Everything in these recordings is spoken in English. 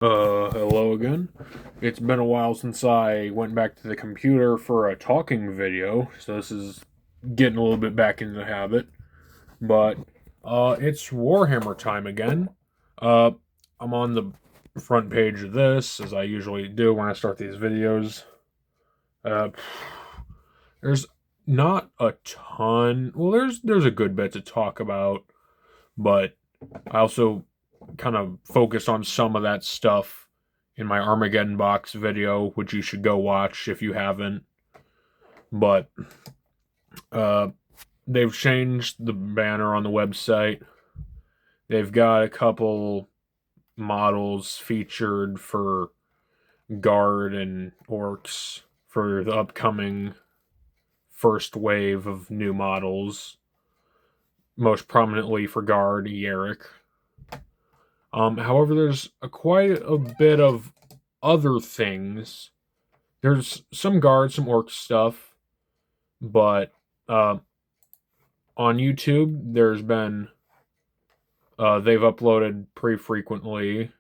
Hello again. It's been a while since I went back to the computer for a talking video, so this is getting a little bit back into the habit. But, it's Warhammer time again. Uh, I'm on the front page of this, as I usually do when I start these videos. Uh, there's not a ton. Well, there's a good bit to talk about, but I also kind of focus on some of that stuff in my Armageddon box video, which you should go watch if you haven't. But uh, they've changed the banner on the website. They've got a couple models featured for guard and orcs for the upcoming first wave of new models. Most prominently for guard, Yerick. However, there's quite a bit of other things. There's some guard, some orc stuff, but on YouTube, there's been they've uploaded pretty frequently,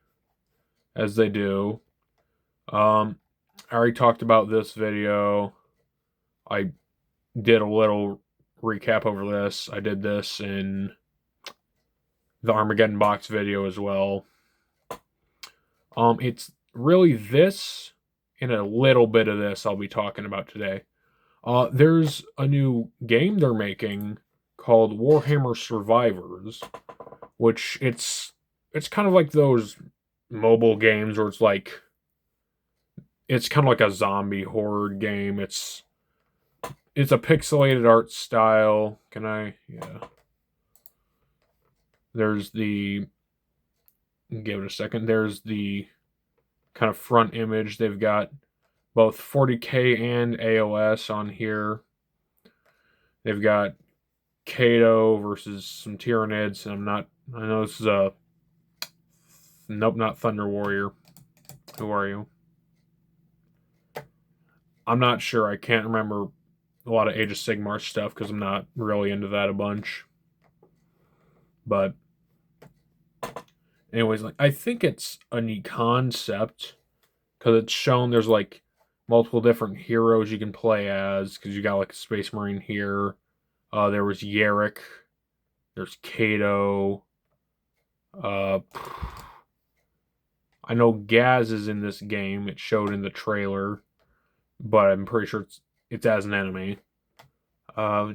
as they do. I already talked about this video. I did a little recap over this. I did this in the Armageddon box video as well. It's really this and a little bit of this I'll be talking about today. There's a new game they're making called Warhammer Survivors, which it's kind of like those mobile games where it's kind of like a zombie horror game. It's a pixelated art style. Can I? Yeah. There's the give it a second. There's the kind of front image. They've got both 40K and AOS on here. They've got Kato versus some Tyranids, and I know this is a. Nope, not Thunder Warrior. Who are you? I'm not sure. I can't remember a lot of Age of Sigmar stuff because I'm not really into that a bunch. But, anyways, like I think it's a neat concept because it's shown there's like multiple different heroes you can play as because you got like a Space Marine here. There was Yerick. There's Kato. Uh, I know Gaz is in this game. It showed in the trailer, but I'm pretty sure it's as an enemy. Uh,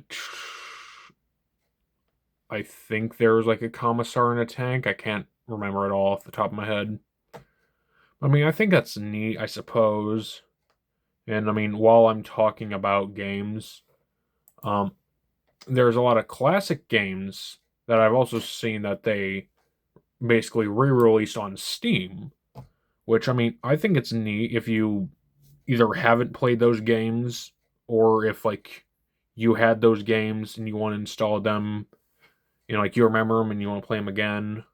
I think there was like a commissar in a tank. I can't remember it all off the top of my head. I mean, I think that's neat, I suppose. And I mean, while I'm talking about games, um, there's a lot of classic games that I've also seen that they basically re-released on Steam. Which I mean, I think it's neat if you either haven't played those games or if like you had those games and you want to install them, like you remember them and you want to play them again.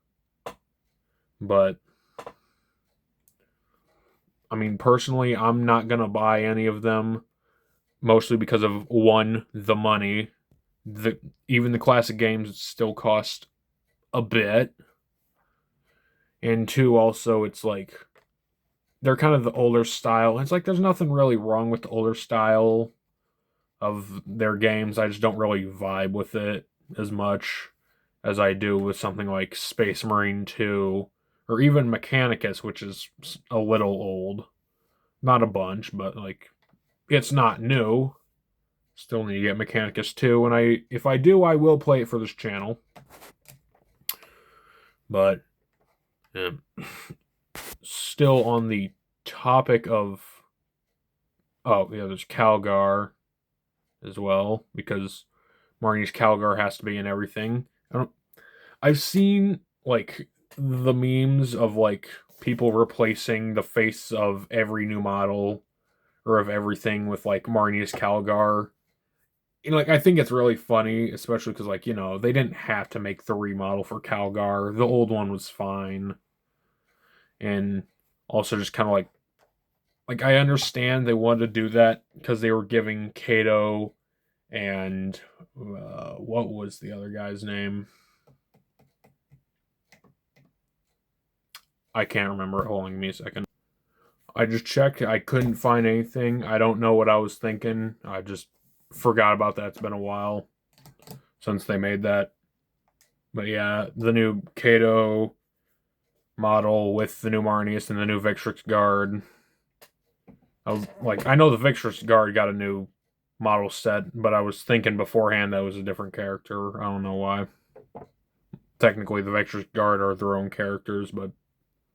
But I mean, personally, I'm not gonna buy any of them, mostly because of one, the money. Even the classic games still cost a bit, and two, also it's like they're kind of the older style. And it's like there's nothing really wrong with the older style of their games. I just don't really vibe with it as much as I do with something like Space Marine 2 or even Mechanicus, which is a little old. Not a bunch, but like it's not new. Still need to get Mechanicus 2, and if I do, I will play it for this channel. But still on the topic of there's Calgar as well because Marnie's Calgar has to be in everything. I've seen like the memes of like people replacing the face of every new model or of everything with like Marnie's Calgar. Like I think it's really funny, especially because like they didn't have to make the remodel for Calgar. The old one was fine, and also just kind of like I understand they wanted to do that because they were giving Kato and what was the other guy's name? I can't remember. Hold on, give me a second. I just checked. I couldn't find anything. I don't know what I was thinking. I just forgot about that. It's been a while since they made that. But yeah, the new Kato model with the new Marnius and the new Victrix Guard. I know the Victrix Guard got a new model set, but I was thinking beforehand that was a different character. I don't know why. Technically, the Victrix Guard are their own characters, but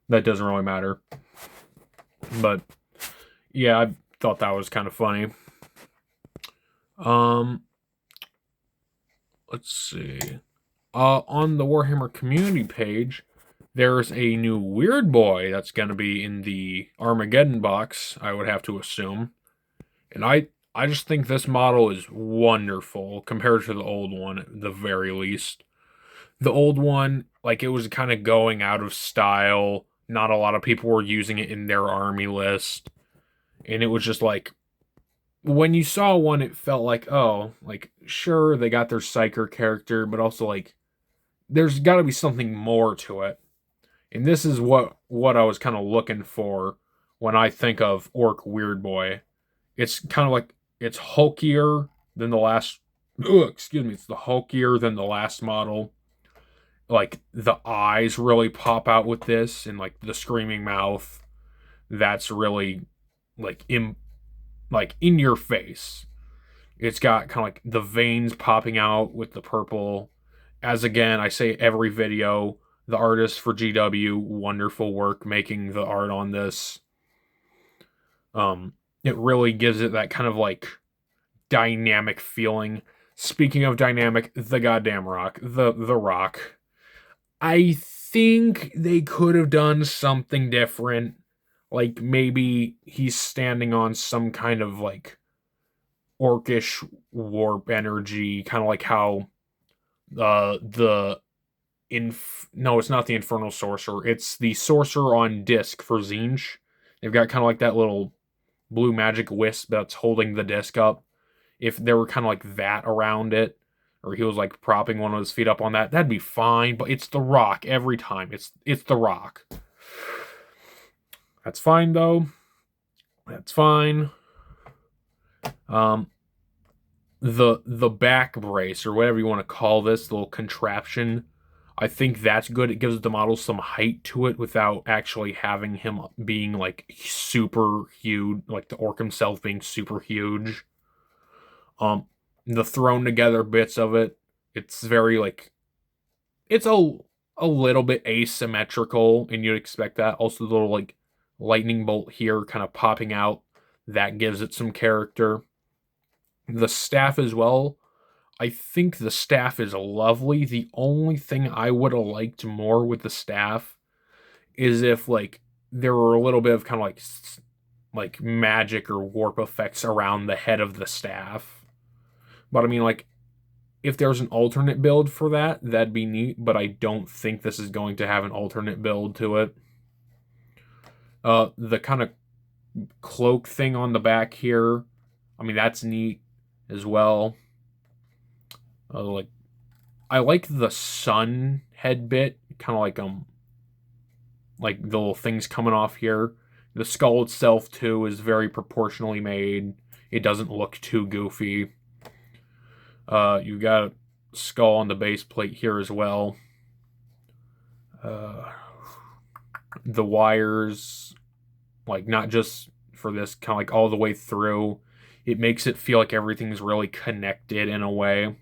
that doesn't really matter. But yeah, I thought that was kind of funny. Let's see. On the Warhammer community page, there's a new Weird Boy that's going to be in the Armageddon box, I would have to assume. And I just think this model is wonderful compared to the old one, at the very least. The old one, like, it was kind of going out of style. Not a lot of people were using it in their army list. And it was just like, when you saw one, it felt like, oh, like, sure, they got their Psyker character, but also, like, there's got to be something more to it. And this is what I was kind of looking for when I think of Orc Weird Boy. It's kind of like, it's hulkier than the last, it's the hulkier than the last model. Like, the eyes really pop out with this, and, like, the screaming mouth, that's really, like, in your face. It's got kind of like the veins popping out with the purple. As again, I say every video, the artist for GW, wonderful work making the art on this. It really gives it that kind of like dynamic feeling. Speaking of dynamic, the goddamn rock, the rock. I think they could have done something different. Like, maybe he's standing on some kind of, like, orcish warp energy, kind of like how no, it's not the Infernal Sorcerer. It's the Sorcerer on disc for Tzeentch. They've got kind of like that little blue magic wisp that's holding the disc up. If there were kind of like that around it, or he was like propping one of his feet up on that, that'd be fine. But it's the rock every time. It's the rock. That's fine though. That's fine. The back brace, or whatever you want to call this little contraption, I think that's good. It gives the model some height to it without actually having him being like super huge, like the orc himself being super huge. The thrown together bits of it, it's very like, it's a little bit asymmetrical, and you'd expect that. Also, the little like lightning bolt here kind of popping out, that gives it some character. The staff as well, I think the staff is lovely. The only thing I would have liked more with the staff is if like there were a little bit of kind of like magic or warp effects around the head of the staff. But I mean, like, if there's an alternate build for that, that'd be neat, but I don't think this is going to have an alternate build to it. The kind of cloak thing on the back here, I mean, that's neat as well. I like the sun head bit, kind of like the little things coming off here. The skull itself too is very proportionally made. It doesn't look too goofy. You got a skull on the base plate here as well. The wires, like, not just for this, kind of like all the way through. It makes it feel like everything's really connected in a way,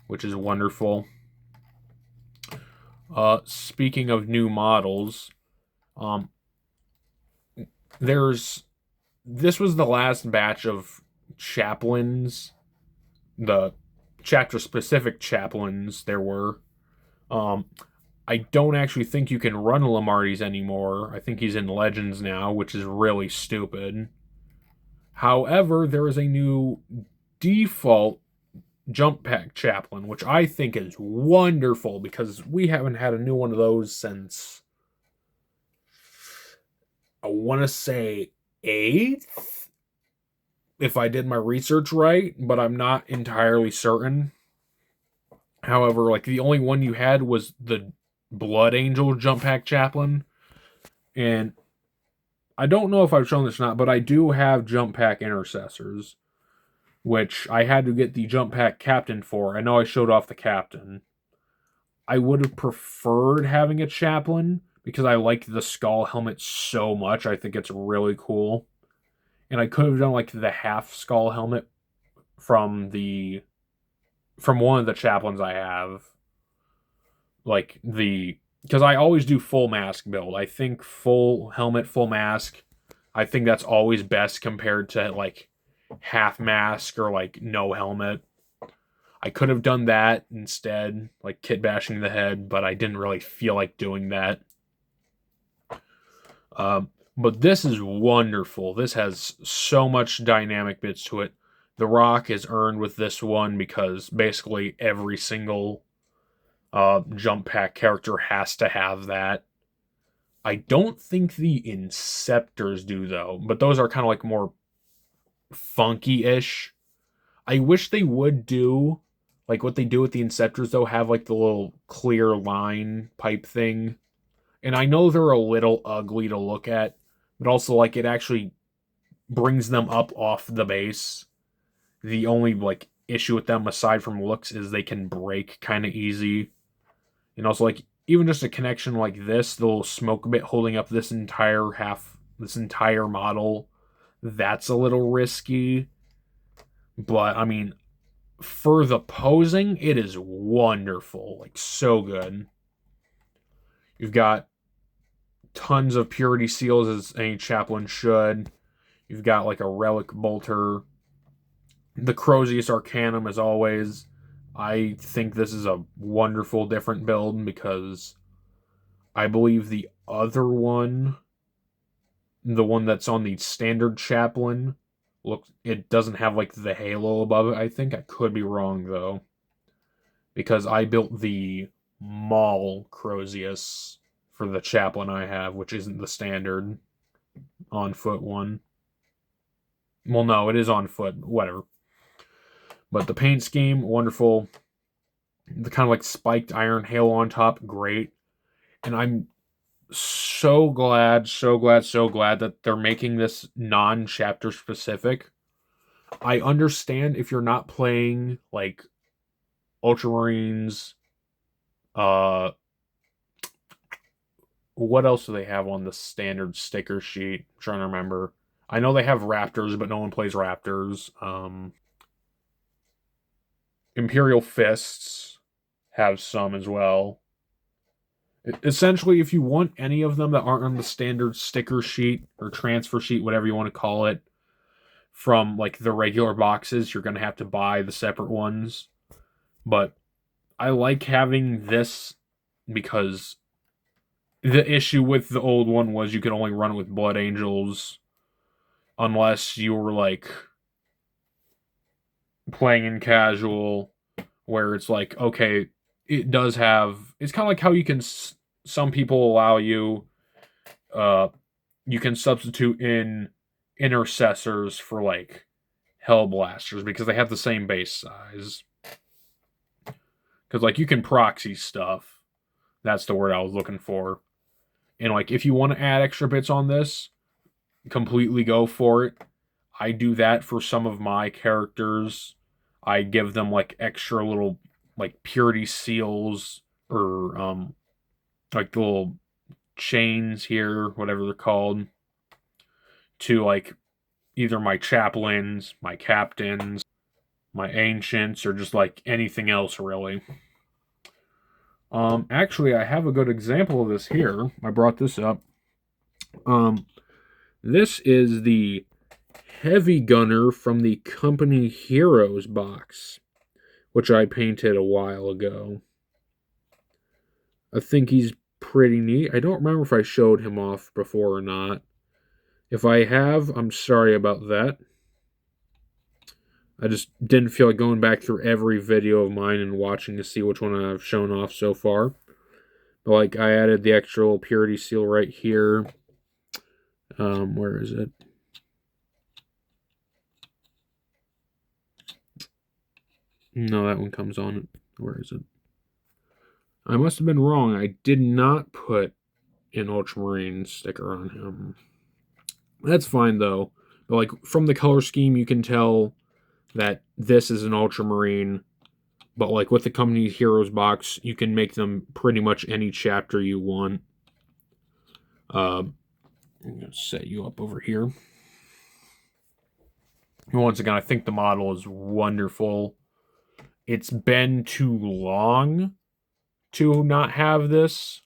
which is wonderful. Speaking of new models, this was the last batch of chaplains, the chapter-specific chaplains there were. I don't actually think you can run Lamarty's anymore. I think he's in Legends now, which is really stupid. However, there is a new default jump pack chaplain, which I think is wonderful because we haven't had a new one of those since, I want to say 8th, if I did my research right, but I'm not entirely certain. However, like, the only one you had was the Blood Angel jump pack chaplain, And I don't know if I've shown this or not, but I do have jump pack intercessors, which I had to get the jump pack captain for. I know I showed off the captain. I would have preferred having a chaplain because I like the skull helmet so much. I think it's really cool. And I could have done like the half skull helmet from one of the chaplains I have. Like because I always do full mask build. I think full helmet, full mask. I think that's always best compared to like half mask or like no helmet. I could have done that instead, like kit bashing the head, but I didn't really feel like doing that. But this is wonderful. This has so much dynamic bits to it. The Rock is earned with this one because basically every single jump pack character has to have that. I don't think the Inceptors do though, but those are kind of like more funky-ish. I wish they would do like what they do with the Inceptors though, have like the little clear line pipe thing. And I know they're a little ugly to look at, but also like it actually brings them up off the base. The only like issue with them aside from looks is they can break kind of easy. And also like even just a connection like this, the little smoke bit holding up this entire model, that's a little risky. But I mean, for the posing, it is wonderful. Like so good. You've got tons of purity seals as any chaplain should. You've got like a relic bolter. The Crozius Arcanum as always. I think this is a wonderful different build because I believe the other one, the one that's on the standard chaplain, it doesn't have like the halo above it. I think I could be wrong though, because I built the Maul Crozius for the chaplain I have, which isn't the standard on foot one. Well, no, it is on foot, whatever. But the paint scheme, wonderful. The kind of like spiked iron halo on top, great. And I'm so glad that they're making this non-chapter specific. I understand if you're not playing like Ultramarines, uh what else do they have on the standard sticker sheet? I'm trying to remember. I know they have Raptors, but no one plays Raptors. Imperial Fists have some as well. Essentially, if you want any of them that aren't on the standard sticker sheet or transfer sheet, whatever you want to call it, from like the regular boxes, you're going to have to buy the separate ones. But I like having this because the issue with the old one was you could only run with Blood Angels unless you were like playing in casual, where it's like, okay, it does have, it's kind of like how you can, some people allow you, you can substitute in intercessors for like Hellblasters because they have the same base size. Because like you can proxy stuff. That's the word I was looking for. And like if you want to add extra bits on this, completely go for it. I do that for some of my characters. I give them like extra little like purity seals or like the little chains here, whatever they're called, to like either my chaplains, my captains, my ancients, or just like anything else really. Actually, I have a good example of this here. I brought this up. This is the Heavy Gunner from the Company Heroes box, which I painted a while ago. I think he's pretty neat. I don't remember if I showed him off before or not. If I have, I'm sorry about that. I just didn't feel like going back through every video of mine and watching to see which one I've shown off so far. But like I added the extra little purity seal right here. Where is it? No, that one comes on it. Where is it? I must have been wrong. I did not put an Ultramarine sticker on him. That's fine though. But like from the color scheme, you can tell that this is an Ultramarine. But like with the Company Heroes box, you can make them pretty much any chapter you want. I'm gonna set you up over here. Once again, I think the model is wonderful. It's been too long to not have this,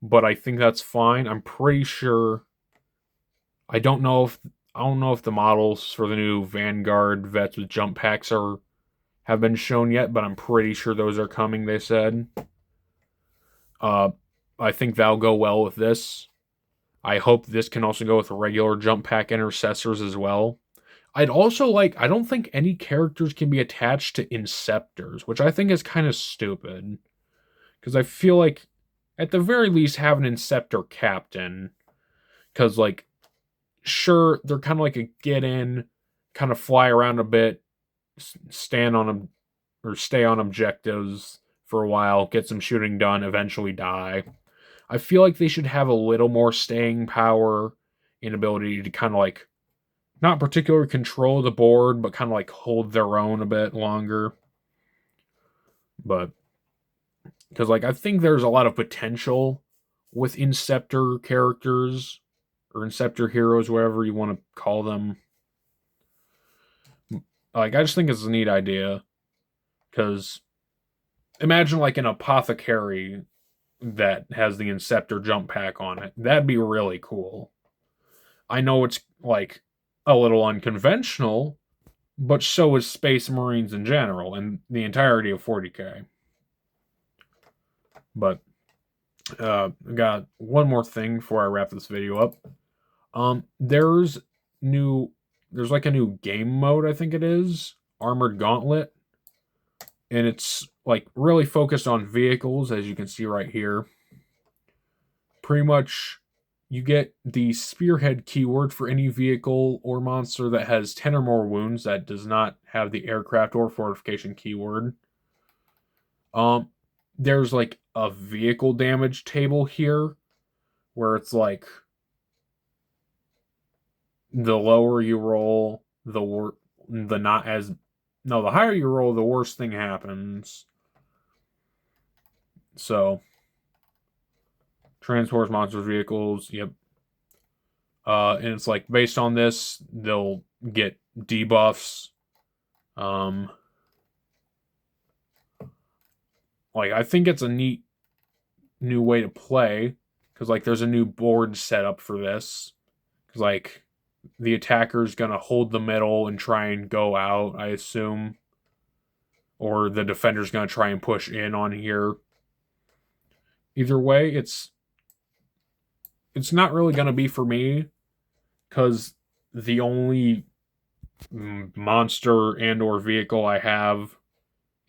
but I think that's fine. I'm pretty sure. I don't know if the models for the new Vanguard vets with jump packs have been shown yet, but I'm pretty sure those are coming. They said. I think that'll go well with this. I hope this can also go with regular jump pack intercessors as well. I'd also like. I don't think any characters can be attached to Inceptors, which I think is kind of stupid. Because I feel like, at the very least, have an Inceptor captain. Because, like, sure, they're kind of like a get in, kind of fly around a bit, stand on them, or stay on objectives for a while, get some shooting done, eventually die. I feel like they should have a little more staying power and ability to kind of like, not particularly control the board, but kind of like hold their own a bit longer. But, because like, I think there's a lot of potential with Inceptor characters, or Inceptor heroes, whatever you want to call them. Like, I just think it's a neat idea. Because imagine like an apothecary that has the Inceptor jump pack on it. That'd be really cool. I know it's like a little unconventional, but so is Space Marines in general and the entirety of 40K. But got one more thing before I wrap this video up. There's like a new game mode, I think it is, Armored Gauntlet, and it's like really focused on vehicles, as you can see right here. Pretty much, you get the Spearhead keyword for any vehicle or monster that has 10 or more wounds that does not have the aircraft or fortification keyword. There's like a vehicle damage table here where it's like the lower you roll, the higher you roll, the worse thing happens. So, transports, monsters, vehicles, yep. And it's like based on this, they'll get debuffs. Like I think it's a neat new way to play because like there's a new board set up for this. Because like the attacker's gonna hold the middle and try and go out, I assume, or the defender's gonna try and push in on here. Either way, it's not really gonna be for me because the only monster and or vehicle I have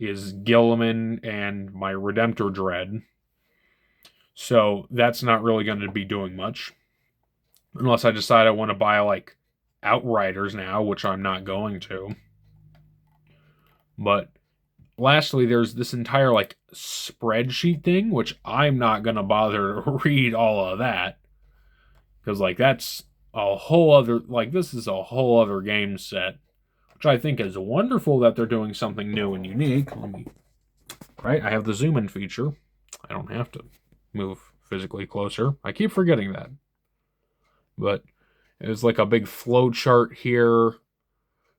is Gilliman and my Redemptor Dread. So that's not really going to be doing much. Unless I decide I want to buy like Outriders now, which I'm not going to. But lastly, there's this entire like spreadsheet thing, which I'm not going to bother to read all of that. Because like that's a whole other, like this is a whole other game set. Which I think is wonderful that they're doing something new and unique. Right? I have the zoom in feature. I don't have to move physically closer. I keep forgetting that. But it's like a big flow chart here.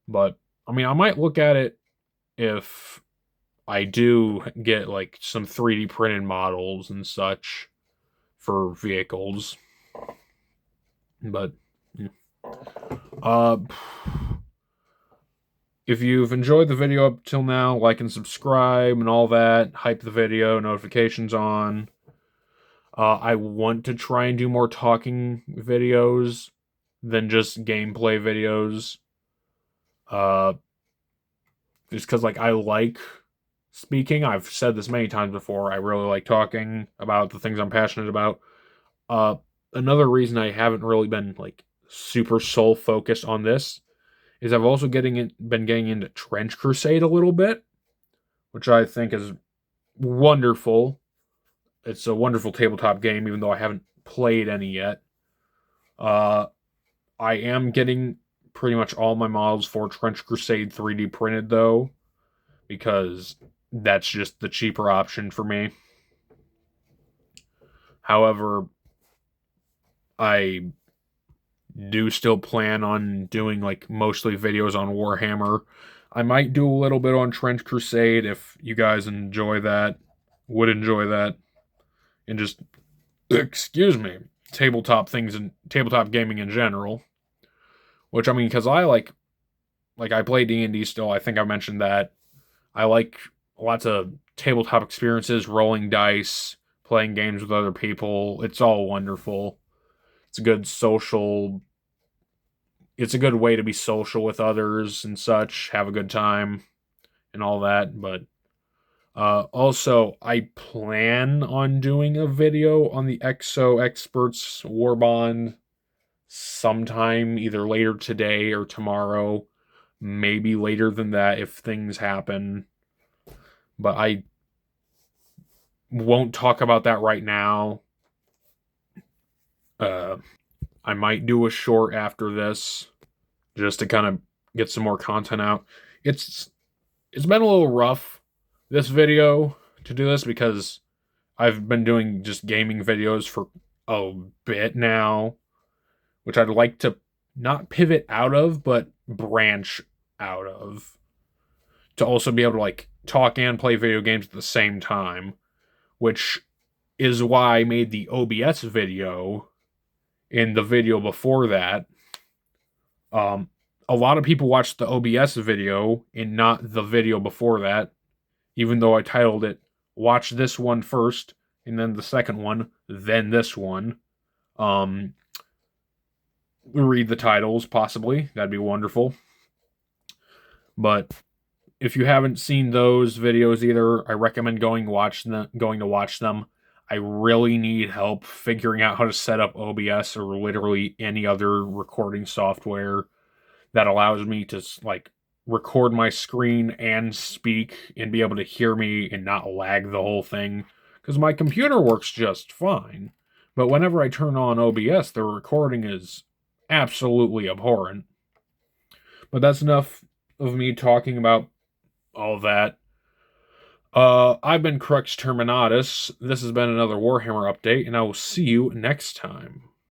But, I mean, I might look at it if I do get like some 3D printed models and such for vehicles. But, if you've enjoyed the video up till now, like and subscribe and all that. Hype the video, notifications on. I want to try and do more talking videos than just gameplay videos. Just because, like, I like speaking. I've said this many times before. I really like talking about the things I'm passionate about. Another reason I haven't really been, like, super soul focused on this is I've also been getting into Trench Crusade a little bit, which I think is wonderful. It's a wonderful tabletop game, even though I haven't played any yet. I am getting pretty much all my models for Trench Crusade 3D printed, though, because that's just the cheaper option for me. However, I do still plan on doing like mostly videos on Warhammer. I might do a little bit on Trench Crusade if you guys would enjoy that, and just excuse me, tabletop things and tabletop gaming in general. Which I mean, because I like I play D&D still. I think I mentioned that. I like lots of tabletop experiences, rolling dice, playing games with other people. It's all wonderful. It's a good social. It's a good way to be social with others and such, have a good time and all that. But also, I plan on doing a video on the Exo Experts Warbond sometime either later today or tomorrow. Maybe later than that if things happen. But I won't talk about that right now. I might do a short after this just to kind of get some more content out. It's been a little rough this video to do this because I've been doing just gaming videos for a bit now, which I'd like to not pivot out of, but branch out of, to also be able to like talk and play video games at the same time, which is why I made the OBS video in the video before that. A lot of people watched the OBS video and not the video before that, even though I titled it "Watch this one first, and then the second one, then this one." Read the titles, possibly. That'd be wonderful. But if you haven't seen those videos either, I recommend going to watch them. I really need help figuring out how to set up OBS or literally any other recording software that allows me to like record my screen and speak and be able to hear me and not lag the whole thing, because my computer works just fine. But whenever I turn on OBS, the recording is absolutely abhorrent. But that's enough of me talking about all that. I've been Crux Terminatus. This has been another Warhammer update, and I will see you next time.